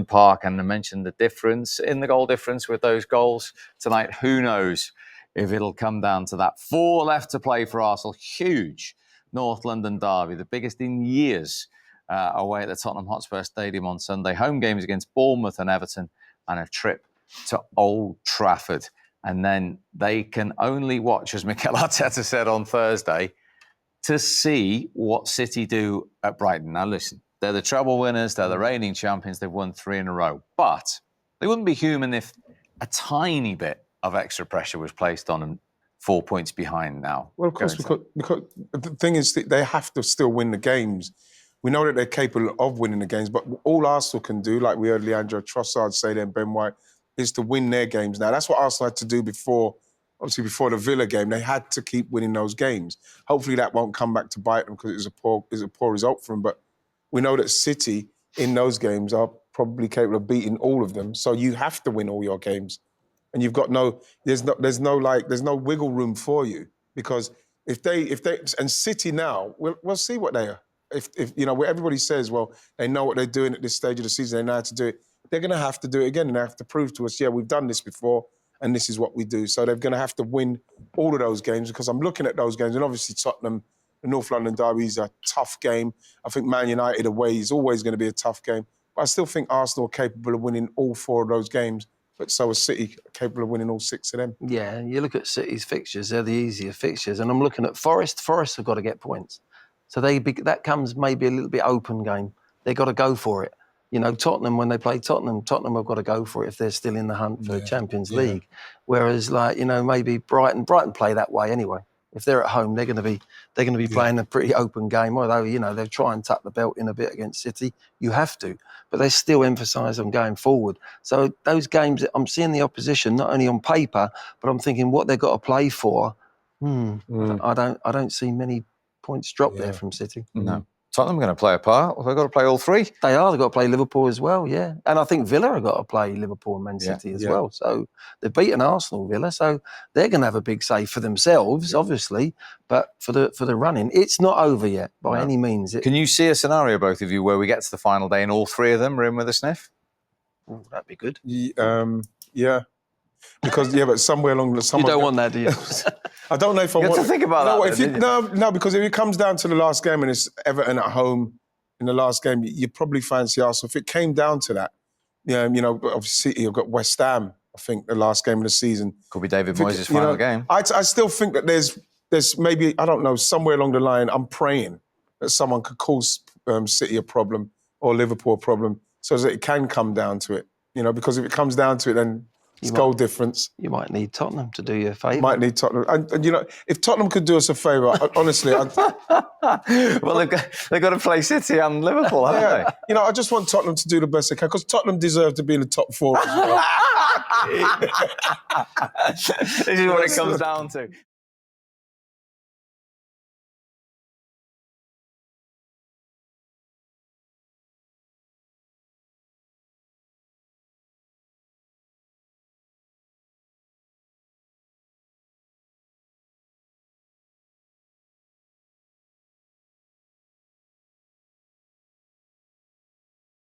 Park, and I mentioned the difference in the goal difference with those goals tonight. Who knows if it'll come down to that. 4 left to play for Arsenal. Huge North London derby, the biggest in years, away at the Tottenham Hotspur Stadium on Sunday. Home games against Bournemouth and Everton, and a trip to Old Trafford. And then they can only watch, as Mikel Arteta said on Thursday, to see what City do at Brighton. Now listen, they're the treble winners, they're the reigning champions, they've won 3 in a row. But they wouldn't be human if a tiny bit of extra pressure was placed on them 4 points behind now. Well, of course, because the thing is, they have to still win the games. We know that they're capable of winning the games, but all Arsenal can do, like we heard Leandro Trossard say there, Ben White, is to win their games. Now, that's what Arsenal had to do before the Villa game. They had to keep winning those games. Hopefully that won't come back to bite them because it was a poor result for them. But we know that City, in those games, are probably capable of beating all of them. So you have to win all your games. And you've got there's no wiggle room for you, because if they and City now, we'll see what they are. If everybody says, well, they know what they're doing at this stage of the season, they know how to do it. They're going to have to do it again, and they have to prove to us, yeah, we've done this before, and this is what we do. So they're going to have to win all of those games, because I'm looking at those games, and obviously Tottenham, the North London derby is a tough game. I think Man United away is always going to be a tough game. But I still think Arsenal are capable of winning all 4 of those games. But so is City capable of winning all 6 of them. Yeah, you look at City's fixtures; they're the easier fixtures. And I'm looking at Forest. Forest have got to get points, so that comes maybe a little bit open game. They've got to go for it. Tottenham, when they play Tottenham have got to go for it if they're still in the hunt for Champions League. Whereas, maybe Brighton play that way anyway. If they're at home, they're going to be playing a pretty open game. Although they'll try and tuck the belt in a bit against City. You have to, but they still emphasise on going forward. So those games, I'm seeing the opposition not only on paper, but I'm thinking what they've got to play for. I don't see many points drop there from City. No. Tottenham are going to play a part. They've got to play all 3. They are. They've got to play Liverpool as well, yeah. And I think Villa have got to play Liverpool and Man City as well. So they've beaten Arsenal, Villa. So they're going to have a big say for themselves, obviously. But for the running, it's not over yet by any means. Can you see a scenario, both of you, where we get to the final day and all 3 of them are in with a sniff? Ooh, that'd be good. Yeah. Because but somewhere along the you don't want that, do you? I don't know if I want to think about that. No, because if it comes down to the last game and it's Everton at home in the last game, you probably fancy Arsenal. If it came down to that, obviously you've got West Ham. I think the last game of the season could be David Moyes' final game. I still think that there's maybe, I don't know, somewhere along the line, I'm praying that someone could cause City a problem or Liverpool a problem, so that it can come down to it. Because if it comes down to it, then it's goal difference. You might need Tottenham to do you a favour. Might need Tottenham. And if Tottenham could do us a favour, honestly... Well, they've got to play City and Liverpool, haven't they? I just want Tottenham to do the best they can, because Tottenham deserve to be in the top 4 as well. This is what it comes down to.